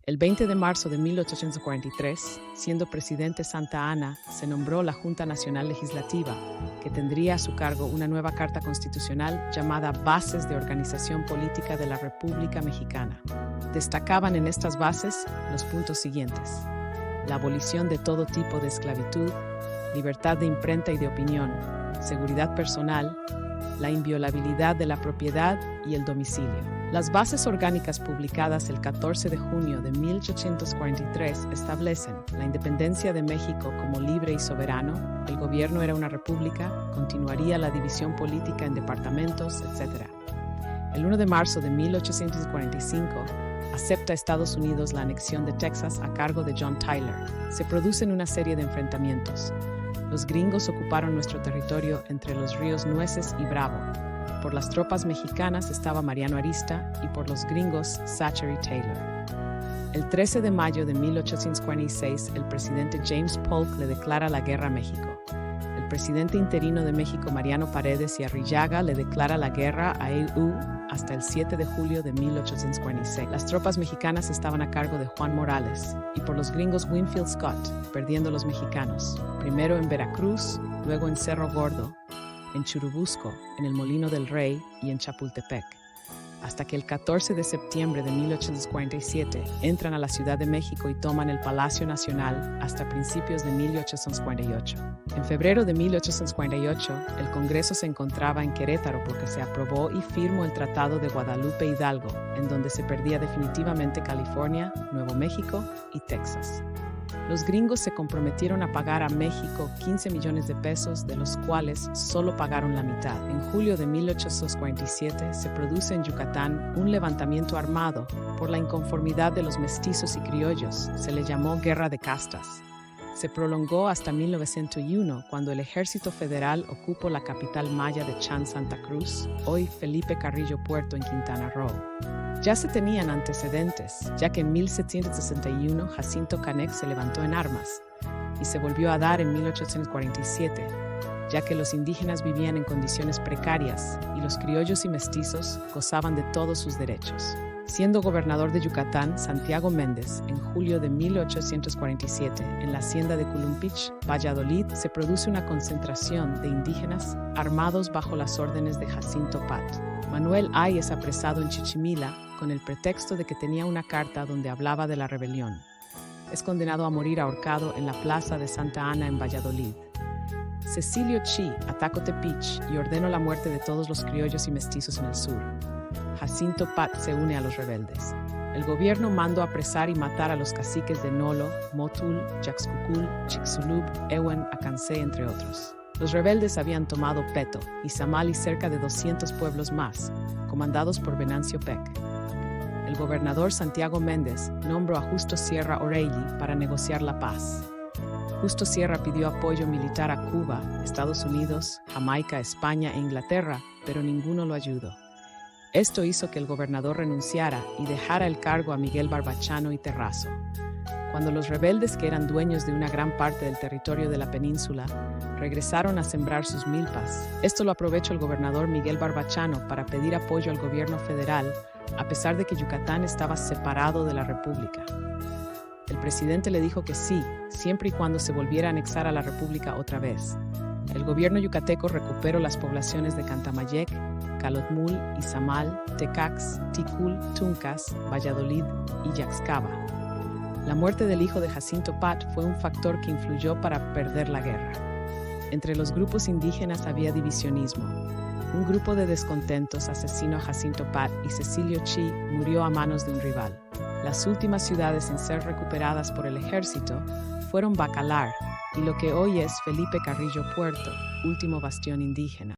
El 20 de marzo de 1843, siendo presidente Santa Anna, se nombró la Junta Nacional Legislativa, que tendría a su cargo una nueva carta constitucional llamada Bases de Organización Política de la República Mexicana. Destacaban en estas bases los puntos siguientes: la abolición de todo tipo de esclavitud, libertad de imprenta y de opinión, seguridad personal, la inviolabilidad de la propiedad y el domicilio. Las bases orgánicas publicadas el 14 de junio de 1843 establecen la independencia de México como libre y soberano, el gobierno era una república, continuaría la división política en departamentos, etc. El 1 de marzo de 1845 acepta Estados Unidos la anexión de Texas a cargo de John Tyler. Se producen una serie de enfrentamientos. Los gringos ocuparon nuestro territorio entre los ríos Nueces y Bravo. Por las tropas mexicanas estaba Mariano Arista y por los gringos Zachary Taylor. El 13 de mayo de 1846, el presidente James Polk le declara la guerra a México. El presidente interino de México, Mariano Paredes y Arrillaga, le declara la guerra a EU hasta el 7 de julio de 1846. Las tropas mexicanas estaban a cargo de Juan Morales y por los gringos Winfield Scott, perdiendo los mexicanos, primero en Veracruz, luego en Cerro Gordo, en Churubusco, en el Molino del Rey y en Chapultepec, hasta que el 14 de septiembre de 1847 entran a la Ciudad de México y toman el Palacio Nacional hasta principios de 1848. En febrero de 1848, el Congreso se encontraba en Querétaro porque se aprobó y firmó el Tratado de Guadalupe Hidalgo, en donde se perdía definitivamente California, Nuevo México y Texas. Los gringos se comprometieron a pagar a México 15 millones de pesos, de los cuales solo pagaron la mitad. En julio de 1847 se produce en Yucatán un levantamiento armado por la inconformidad de los mestizos y criollos. Se le llamó Guerra de Castas. Se prolongó hasta 1901, cuando el Ejército Federal ocupó la capital maya de Chan Santa Cruz, hoy Felipe Carrillo Puerto en Quintana Roo. Ya se tenían antecedentes, ya que en 1761 Jacinto Canec se levantó en armas y se volvió a dar en 1847, ya que los indígenas vivían en condiciones precarias y los criollos y mestizos gozaban de todos sus derechos. Siendo gobernador de Yucatán, Santiago Méndez, en julio de 1847, en la hacienda de Culumpich, Valladolid, se produce una concentración de indígenas armados bajo las órdenes de Jacinto Pat. Manuel Ay es apresado en Chichimila con el pretexto de que tenía una carta donde hablaba de la rebelión. Es condenado a morir ahorcado en la plaza de Santa Ana en Valladolid. Cecilio Chi atacó Tepich y ordenó la muerte de todos los criollos y mestizos en el sur. Jacinto Pat se une a los rebeldes. El gobierno mandó apresar y matar a los caciques de Nolo, Motul, Yaxcucul, Chicxulub, Ewen, Acancé, entre otros. Los rebeldes habían tomado Peto, Izamal y cerca de 200 pueblos más, comandados por Venancio Peck. El gobernador Santiago Méndez nombró a Justo Sierra O'Reilly para negociar la paz. Justo Sierra pidió apoyo militar a Cuba, Estados Unidos, Jamaica, España e Inglaterra, pero ninguno lo ayudó. Esto hizo que el gobernador renunciara y dejara el cargo a Miguel Barbachano y Terrazo. Cuando los rebeldes, que eran dueños de una gran parte del territorio de la península, regresaron a sembrar sus milpas, esto lo aprovechó el gobernador Miguel Barbachano para pedir apoyo al gobierno federal, a pesar de que Yucatán estaba separado de la República. El presidente le dijo que sí, siempre y cuando se volviera a anexar a la República otra vez. El gobierno yucateco recuperó las poblaciones de Cantamayec, Calotmul, Izamal, Tecax, Ticul, Tuncas, Valladolid y Yaxcaba. La muerte del hijo de Jacinto Pat fue un factor que influyó para perder la guerra. Entre los grupos indígenas había divisionismo. Un grupo de descontentos asesinó a Jacinto Pat y Cecilio Chi murió a manos de un rival. Las últimas ciudades en ser recuperadas por el ejército fueron Bacalar y lo que hoy es Felipe Carrillo Puerto, último bastión indígena.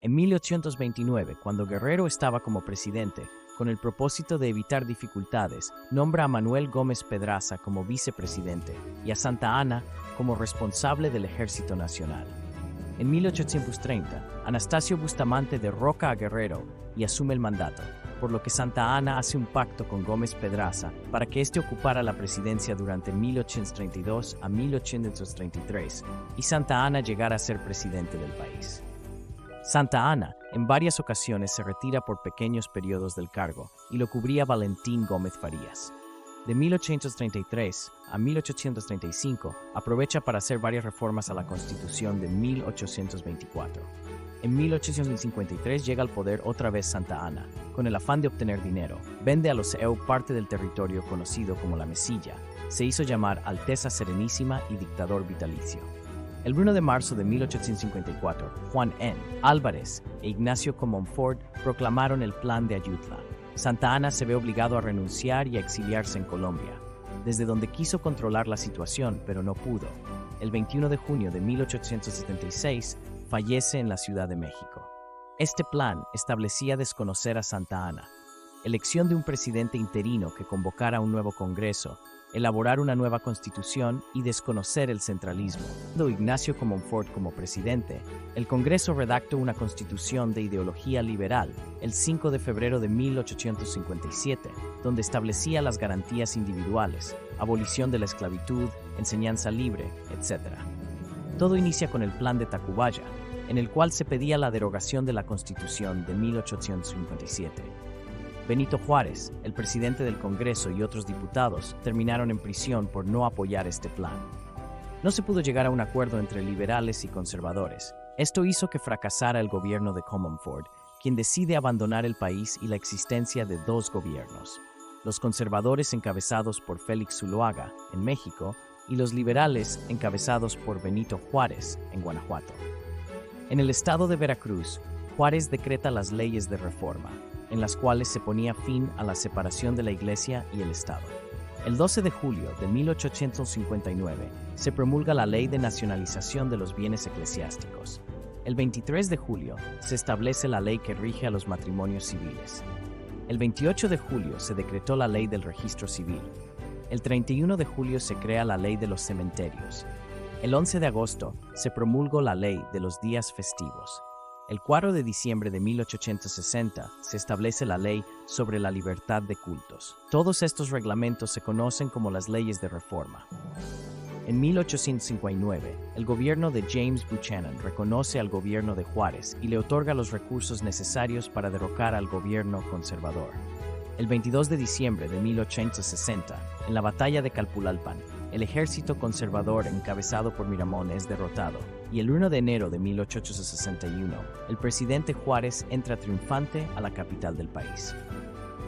En 1829, cuando Guerrero estaba como presidente, con el propósito de evitar dificultades, nombra a Manuel Gómez Pedraza como vicepresidente y a Santa Anna como responsable del Ejército Nacional. En 1830, Anastasio Bustamante derroca a Guerrero y asume el mandato, por lo que Santa Anna hace un pacto con Gómez Pedraza para que éste ocupara la presidencia durante 1832 a 1833 y Santa Anna llegara a ser presidente del país. Santa Anna En varias ocasiones se retira por pequeños periodos del cargo y lo cubría Valentín Gómez Farías. De 1833 a 1835 aprovecha para hacer varias reformas a la Constitución de 1824. En 1853 llega al poder otra vez Santa Anna, con el afán de obtener dinero. Vende a los EU parte del territorio conocido como la Mesilla. Se hizo llamar Alteza Serenísima y dictador vitalicio. El 1 de marzo de 1854, Juan N. Álvarez e Ignacio Comonfort proclamaron el Plan de Ayutla. Santa Anna se ve obligado a renunciar y a exiliarse en Colombia, desde donde quiso controlar la situación, pero no pudo. El 21 de junio de 1876 fallece en la Ciudad de México. Este plan establecía desconocer a Santa Anna, elección de un presidente interino que convocara un nuevo Congreso, elaborar una nueva constitución y desconocer el centralismo. Siendo Ignacio Comonfort como presidente, el Congreso redactó una constitución de ideología liberal el 5 de febrero de 1857, donde establecía las garantías individuales, abolición de la esclavitud, enseñanza libre, etc. Todo inicia con el Plan de Tacubaya, en el cual se pedía la derogación de la Constitución de 1857. Benito Juárez, el presidente del Congreso y otros diputados terminaron en prisión por no apoyar este plan. No se pudo llegar a un acuerdo entre liberales y conservadores. Esto hizo que fracasara el gobierno de Comonfort, quien decide abandonar el país y la existencia de dos gobiernos: los conservadores encabezados por Félix Zuloaga, en México, y los liberales encabezados por Benito Juárez, en Guanajuato. En el estado de Veracruz, Juárez decreta las leyes de reforma, en las cuales se ponía fin a la separación de la Iglesia y el Estado. El 12 de julio de 1859 se promulga la Ley de Nacionalización de los Bienes Eclesiásticos. El 23 de julio se establece la ley que rige a los matrimonios civiles. El 28 de julio se decretó la Ley del Registro Civil. El 31 de julio se crea la Ley de los Cementerios. El 11 de agosto se promulgó la Ley de los Días Festivos. El 4 de diciembre de 1860 se establece la Ley sobre la Libertad de Cultos. Todos estos reglamentos se conocen como las leyes de reforma. En 1859, el gobierno de James Buchanan reconoce al gobierno de Juárez y le otorga los recursos necesarios para derrocar al gobierno conservador. El 22 de diciembre de 1860, en la batalla de Calpulalpan, el ejército conservador encabezado por Miramón es derrotado, y el 1 de enero de 1861, el presidente Juárez entra triunfante a la capital del país.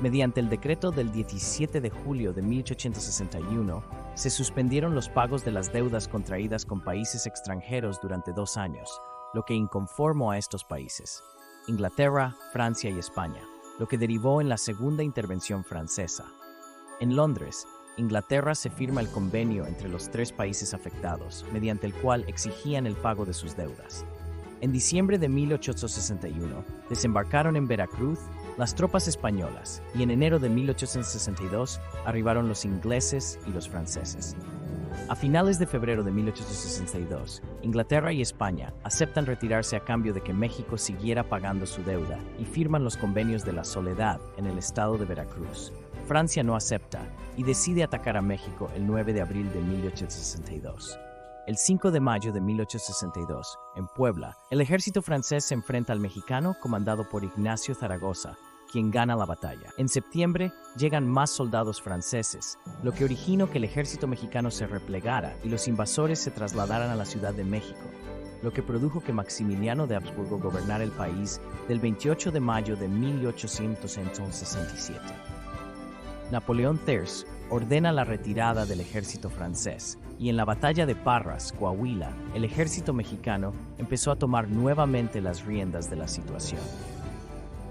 Mediante el decreto del 17 de julio de 1861, se suspendieron los pagos de las deudas contraídas con países extranjeros durante 2 años, lo que inconformó a estos países, Inglaterra, Francia y España, lo que derivó en la Segunda Intervención Francesa. En Londres, Inglaterra se firma el convenio entre los 3 países afectados, mediante el cual exigían el pago de sus deudas. En diciembre de 1861, desembarcaron en Veracruz las tropas españolas y en enero de 1862 arribaron los ingleses y los franceses. A finales de febrero de 1862, Inglaterra y España aceptan retirarse a cambio de que México siguiera pagando su deuda y firman los convenios de la Soledad en el estado de Veracruz. Francia no acepta y decide atacar a México el 9 de abril de 1862. El 5 de mayo de 1862, en Puebla, el ejército francés se enfrenta al mexicano comandado por Ignacio Zaragoza, quien gana la batalla. En septiembre llegan más soldados franceses, lo que originó que el ejército mexicano se replegara y los invasores se trasladaran a la Ciudad de México, lo que produjo que Maximiliano de Habsburgo gobernara el país del 28 de mayo de 1867. Napoleón III ordena la retirada del ejército francés, y en la batalla de Parras, Coahuila, el ejército mexicano empezó a tomar nuevamente las riendas de la situación.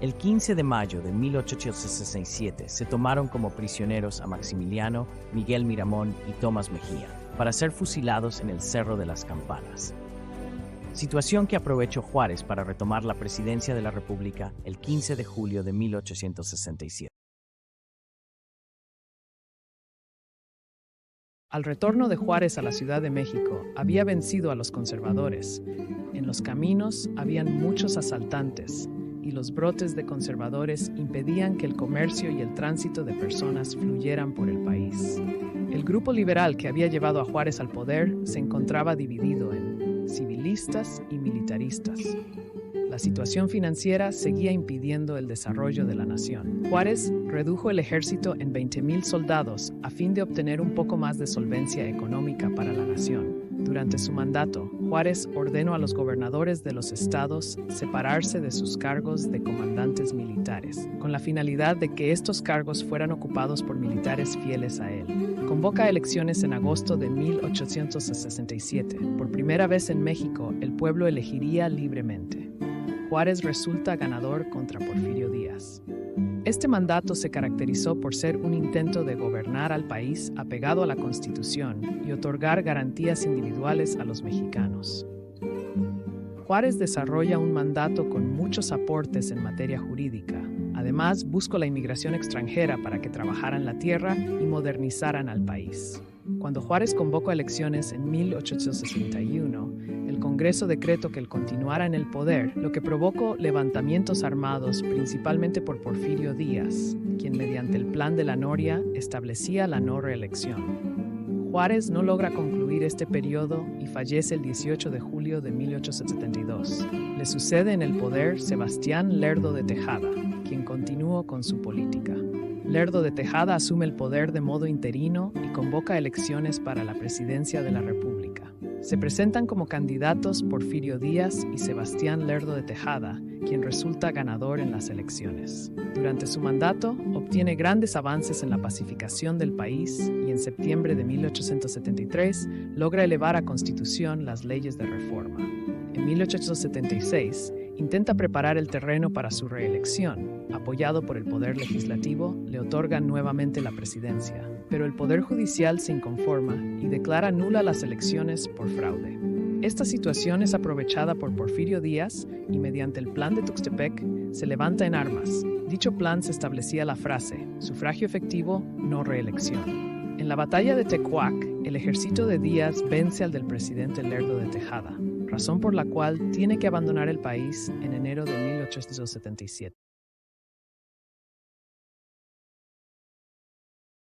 El 15 de mayo de 1867 se tomaron como prisioneros a Maximiliano, Miguel Miramón y Tomás Mejía, para ser fusilados en el Cerro de las Campanas. Situación que aprovechó Juárez para retomar la presidencia de la República el 15 de julio de 1867. Al retorno de Juárez a la Ciudad de México, había vencido a los conservadores. En los caminos habían muchos asaltantes, y los brotes de conservadores impedían que el comercio y el tránsito de personas fluyeran por el país. El grupo liberal que había llevado a Juárez al poder se encontraba dividido en civilistas y militaristas. La situación financiera seguía impidiendo el desarrollo de la nación. Juárez redujo el ejército en 20,000 soldados a fin de obtener un poco más de solvencia económica para la nación. Durante su mandato, Juárez ordenó a los gobernadores de los estados separarse de sus cargos de comandantes militares, con la finalidad de que estos cargos fueran ocupados por militares fieles a él. Convoca elecciones en agosto de 1867. Por primera vez en México, el pueblo elegiría libremente. Juárez resulta ganador contra Porfirio Díaz. Este mandato se caracterizó por ser un intento de gobernar al país apegado a la Constitución y otorgar garantías individuales a los mexicanos. Juárez desarrolla un mandato con muchos aportes en materia jurídica. Además, buscó la inmigración extranjera para que trabajaran la tierra y modernizaran al país. Cuando Juárez convocó elecciones en 1861, el Congreso decretó que él continuara en el poder, lo que provocó levantamientos armados principalmente por Porfirio Díaz, quien mediante el Plan de la Noria establecía la no reelección. Juárez no logra concluir este periodo y fallece el 18 de julio de 1872. Le sucede en el poder Sebastián Lerdo de Tejada, quien continuó con su política. Lerdo de Tejada asume el poder de modo interino y convoca elecciones para la presidencia de la República. Se presentan como candidatos Porfirio Díaz y Sebastián Lerdo de Tejada, quien resulta ganador en las elecciones. Durante su mandato, obtiene grandes avances en la pacificación del país y en septiembre de 1873 logra elevar a Constitución las leyes de reforma. En 1876, intenta preparar el terreno para su reelección. Apoyado por el Poder Legislativo, le otorgan nuevamente la presidencia, pero el Poder Judicial se inconforma y declara nula las elecciones por fraude. Esta situación es aprovechada por Porfirio Díaz y mediante el Plan de Tuxtepec se levanta en armas. Dicho plan se establecía la frase, sufragio efectivo, no reelección. En la batalla de Tecuac, el ejército de Díaz vence al del presidente Lerdo de Tejada, razón por la cual tiene que abandonar el país en enero de 1877.